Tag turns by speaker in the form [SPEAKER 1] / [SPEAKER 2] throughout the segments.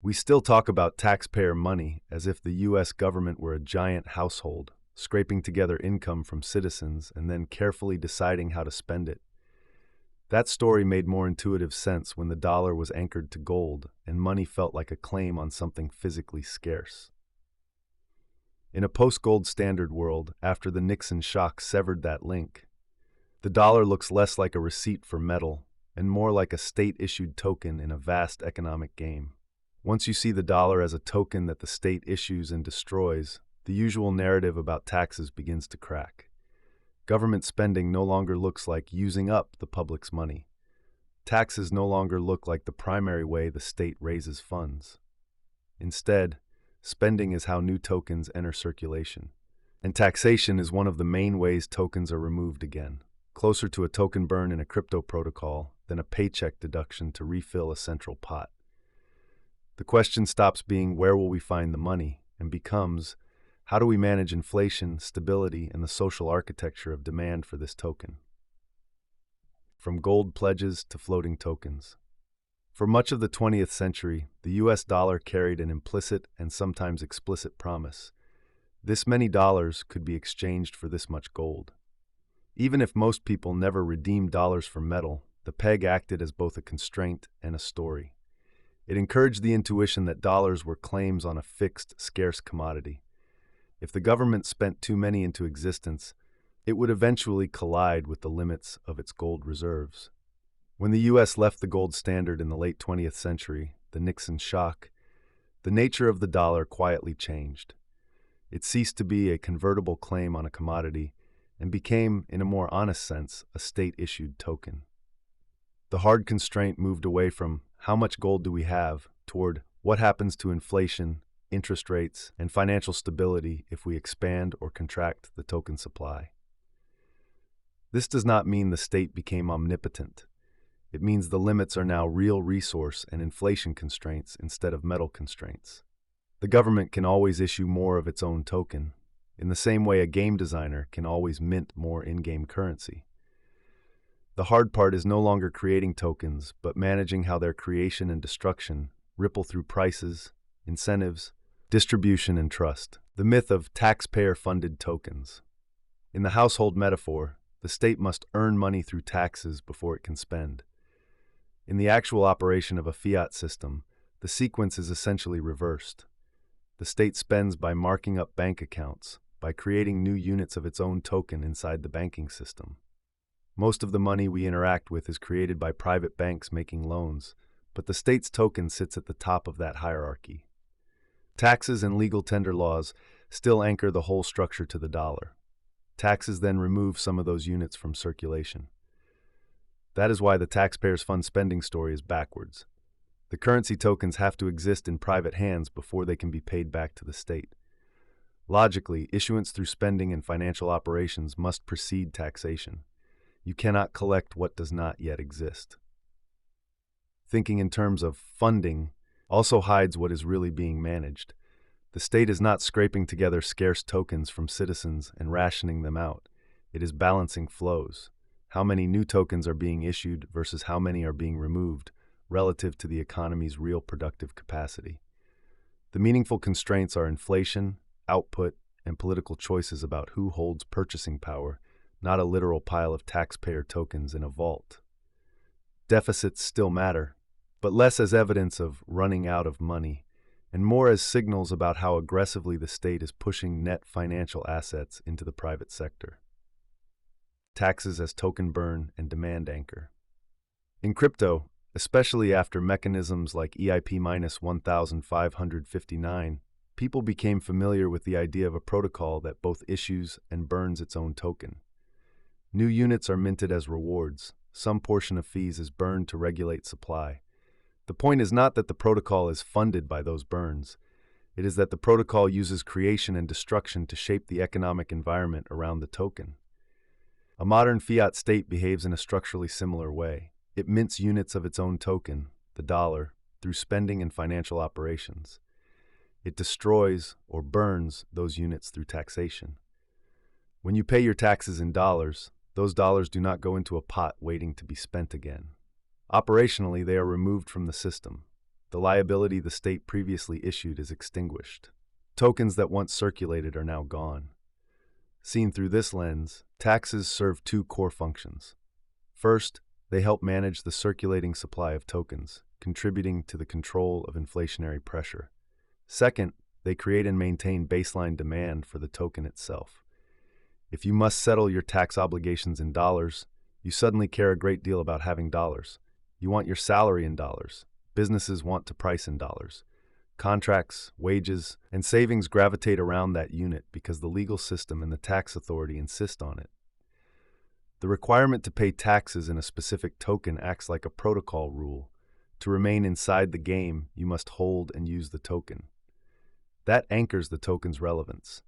[SPEAKER 1] We still talk about taxpayer money as if the U.S. government were a giant household, scraping together income from citizens and then carefully deciding how to spend it. That story made more intuitive sense when the dollar was anchored to gold and money felt like a claim on something physically scarce. In a post-gold standard world, after the Nixon shock severed that link, the dollar looks less like a receipt for metal and more like a state-issued token in a vast economic game. Once you see the dollar as a token that the state issues and destroys, the usual narrative about taxes begins to crack. Government spending no longer looks like using up the public's money. Taxes no longer look like the primary way the state raises funds. Instead, spending is how new tokens enter circulation. And taxation is one of the main ways tokens are removed again, closer to a token burn in a crypto protocol than a paycheck deduction to refill a central pot. The question stops being where will we find the money and becomes how do we manage inflation, stability, and the social architecture of demand for this token? From gold pledges to floating tokens. For much of the 20th century, the US dollar carried an implicit and sometimes explicit promise. This many dollars could be exchanged for this much gold. Even if most people never redeemed dollars for metal, the peg acted as both a constraint and a story. It encouraged the intuition that dollars were claims on a fixed, scarce commodity. If the government spent too many into existence, it would eventually collide with the limits of its gold reserves. When the U.S. left the gold standard in the late 20th century, the Nixon shock, the nature of the dollar quietly changed. It ceased to be a convertible claim on a commodity and became, in a more honest sense, a state-issued token. The hard constraint moved away from how much gold do we have toward what happens to inflation, interest rates, and financial stability if we expand or contract the token supply. This does not mean the state became omnipotent. It means the limits are now real resource and inflation constraints instead of metal constraints. The government can always issue more of its own token, in the same way a game designer can always mint more in-game currency. The hard part is no longer creating tokens, but managing how their creation and destruction ripple through prices, incentives, distribution, and trust. The myth of taxpayer-funded tokens. In the household metaphor, the state must earn money through taxes before it can spend. In the actual operation of a fiat system, the sequence is essentially reversed. The state spends by marking up bank accounts, by creating new units of its own token inside the banking system. Most of the money we interact with is created by private banks making loans, but the state's token sits at the top of that hierarchy. Taxes and legal tender laws still anchor the whole structure to the dollar. Taxes then remove some of those units from circulation. That is why the taxpayers' fund spending story is backwards. The currency tokens have to exist in private hands before they can be paid back to the state. Logically, issuance through spending and financial operations must precede taxation. You cannot collect what does not yet exist. Thinking in terms of funding also hides what is really being managed. The state is not scraping together scarce tokens from citizens and rationing them out. It is balancing flows. How many new tokens are being issued versus how many are being removed relative to the economy's real productive capacity. The meaningful constraints are inflation, output, and political choices about who holds purchasing power, not a literal pile of taxpayer tokens in a vault. Deficits still matter, but less as evidence of running out of money, and more as signals about how aggressively the state is pushing net financial assets into the private sector. Taxes as token burn and demand anchor. In crypto, especially after mechanisms like EIP-1559, people became familiar with the idea of a protocol that both issues and burns its own token. New units are minted as rewards. Some portion of fees is burned to regulate supply. The point is not that the protocol is funded by those burns. It is that the protocol uses creation and destruction to shape the economic environment around the token. A modern fiat state behaves in a structurally similar way. It mints units of its own token, the dollar, through spending and financial operations. It destroys or burns those units through taxation. When you pay your taxes in dollars, those dollars do not go into a pot waiting to be spent again. Operationally, they are removed from the system. the liability the state previously issued is extinguished. Tokens that once circulated are now gone. Seen through this lens, taxes serve two core functions. First, they help manage the circulating supply of tokens, contributing to the control of inflationary pressure. Second, they create and maintain baseline demand for the token itself. If you must settle your tax obligations in dollars, you suddenly care a great deal about having dollars. You want your salary in dollars. Businesses want to price in dollars. Contracts, wages, and savings gravitate around that unit because the legal system and the tax authority insist on it. The requirement to pay taxes in a specific token acts like a protocol rule. To remain inside the game, you must hold and use the token. That anchors the token's relevance.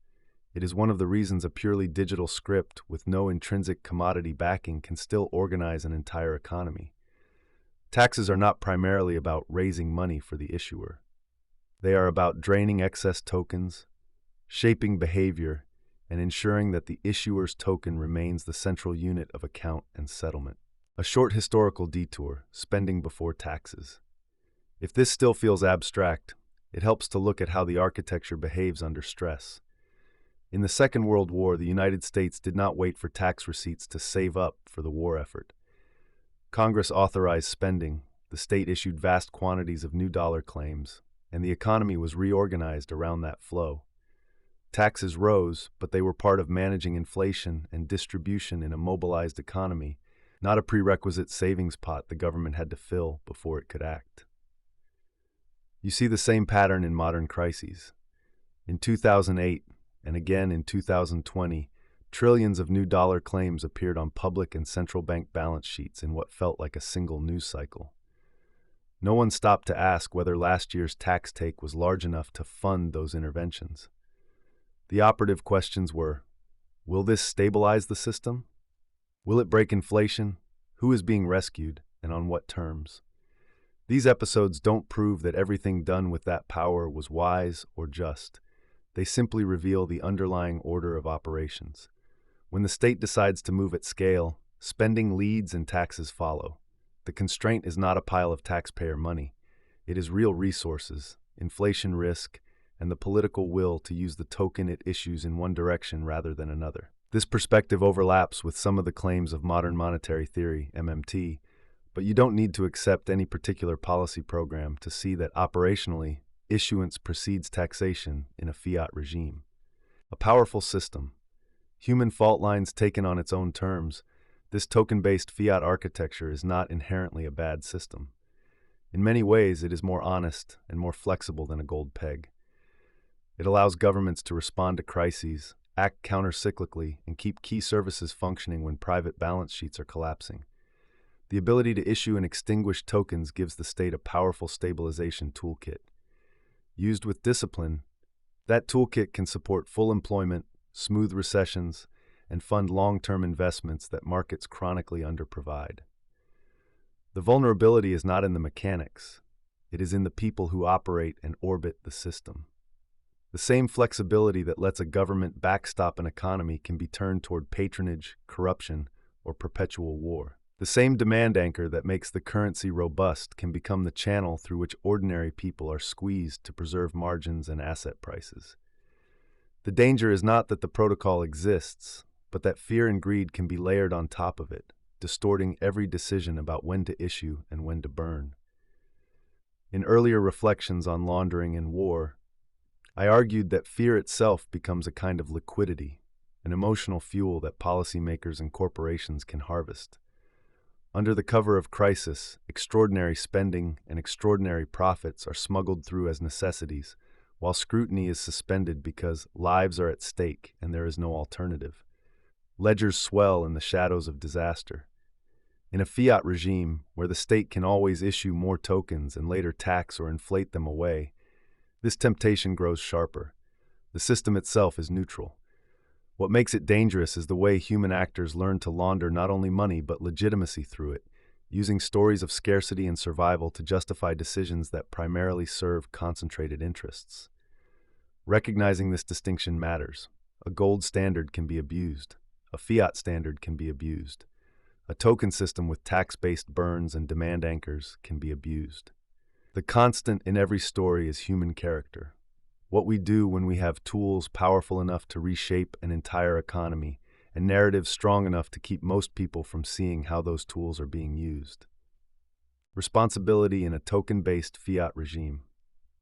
[SPEAKER 1] It is one of the reasons a purely digital script with no intrinsic commodity backing can still organize an entire economy. Taxes are not primarily about raising money for the issuer. They are about draining excess tokens, shaping behavior, and ensuring that the issuer's token remains the central unit of account and settlement. A short historical detour, spending before taxes. If this still feels abstract, it helps to look at how the architecture behaves under stress. In the Second World War, the United States did not wait for tax receipts to save up for the war effort. Congress authorized spending, the state issued vast quantities of new dollar claims, and the economy was reorganized around that flow. Taxes rose, but they were part of managing inflation and distribution in a mobilized economy, not a prerequisite savings pot the government had to fill before it could act. You see the same pattern in modern crises. In 2008, and again in 2020, trillions of new dollar claims appeared on public and central bank balance sheets in what felt like a single news cycle. No one stopped to ask whether last year's tax take was large enough to fund those interventions. The operative questions were, will this stabilize the system? Will it break inflation? Who is being rescued, and on what terms? These episodes don't prove that everything done with that power was wise or just. They simply reveal the underlying order of operations. When the state decides to move at scale, spending leads and taxes follow. The constraint is not a pile of taxpayer money. It is real resources, inflation risk, and the political will to use the token it issues in one direction rather than another. This perspective overlaps with some of the claims of modern monetary theory, MMT, but you don't need to accept any particular policy program to see that operationally, issuance precedes taxation in a fiat regime. A powerful system. Human fault lines taken on its own terms, this token-based fiat architecture is not inherently a bad system. In many ways, it is more honest and more flexible than a gold peg. It allows governments to respond to crises, act counter-cyclically, and keep key services functioning when private balance sheets are collapsing. The ability to issue and extinguish tokens gives the state a powerful stabilization toolkit. Used with discipline, that toolkit can support full employment, smooth recessions, and fund long-term investments that markets chronically underprovide. The vulnerability is not in the mechanics. It is in the people who operate and orbit the system. The same flexibility that lets a government backstop an economy can be turned toward patronage, corruption, or perpetual war. The same demand anchor that makes the currency robust can become the channel through which ordinary people are squeezed to preserve margins and asset prices. The danger is not that the protocol exists, but that fear and greed can be layered on top of it, distorting every decision about when to issue and when to burn. In earlier reflections on laundering and war, I argued that fear itself becomes a kind of liquidity, an emotional fuel that policymakers and corporations can harvest. Under the cover of crisis, extraordinary spending and extraordinary profits are smuggled through as necessities, while scrutiny is suspended because lives are at stake and there is no alternative. Ledgers swell in the shadows of disaster. In a fiat regime, where the state can always issue more tokens and later tax or inflate them away, this temptation grows sharper. The system itself is neutral. What makes it dangerous is the way human actors learn to launder not only money but legitimacy through it, using stories of scarcity and survival to justify decisions that primarily serve concentrated interests. Recognizing this distinction matters. A gold standard can be abused. A fiat standard can be abused. A token system with tax-based burns and demand anchors can be abused. The constant in every story is human character. What we do when we have tools powerful enough to reshape an entire economy and narratives strong enough to keep most people from seeing how those tools are being used. Responsibility in a token-based fiat regime.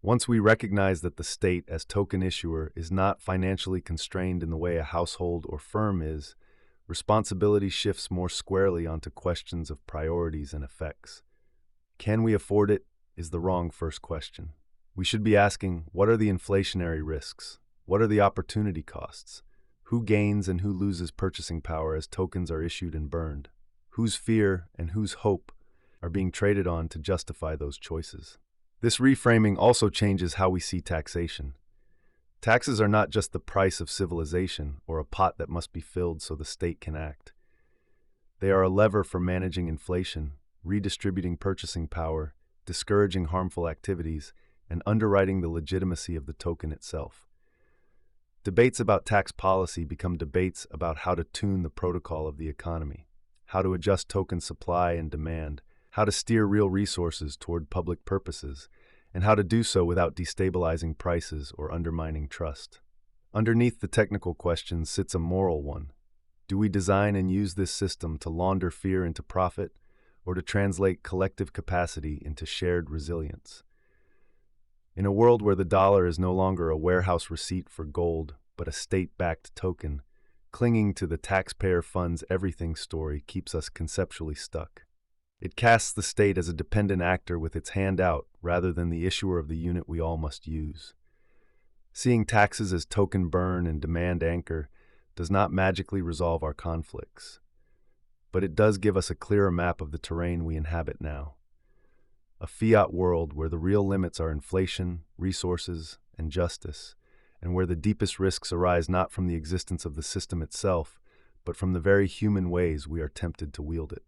[SPEAKER 1] Once we recognize that the state as token issuer is not financially constrained in the way a household or firm is, responsibility shifts more squarely onto questions of priorities and effects. Can we afford it is the wrong first question. We should be asking, what are the inflationary risks? What are the opportunity costs? Who gains and who loses purchasing power as tokens are issued and burned? Whose fear and whose hope are being traded on to justify those choices? This reframing also changes how we see taxation. Taxes are not just the price of civilization or a pot that must be filled so the state can act. They are a lever for managing inflation, redistributing purchasing power, discouraging harmful activities, and underwriting the legitimacy of the token itself. Debates about tax policy become debates about how to tune the protocol of the economy, how to adjust token supply and demand, how to steer real resources toward public purposes, and how to do so without destabilizing prices or undermining trust. Underneath the technical questions sits a moral one. Do we design and use this system to launder fear into profit, or to translate collective capacity into shared resilience? In a world where the dollar is no longer a warehouse receipt for gold, but a state-backed token, clinging to the taxpayer funds everything story keeps us conceptually stuck. It casts the state as a dependent actor with its hand out rather than the issuer of the unit we all must use. Seeing taxes as token burn and demand anchor does not magically resolve our conflicts, but it does give us a clearer map of the terrain we inhabit now. A fiat world where the real limits are inflation, resources, and justice, and where the deepest risks arise not from the existence of the system itself, but from the very human ways we are tempted to wield it.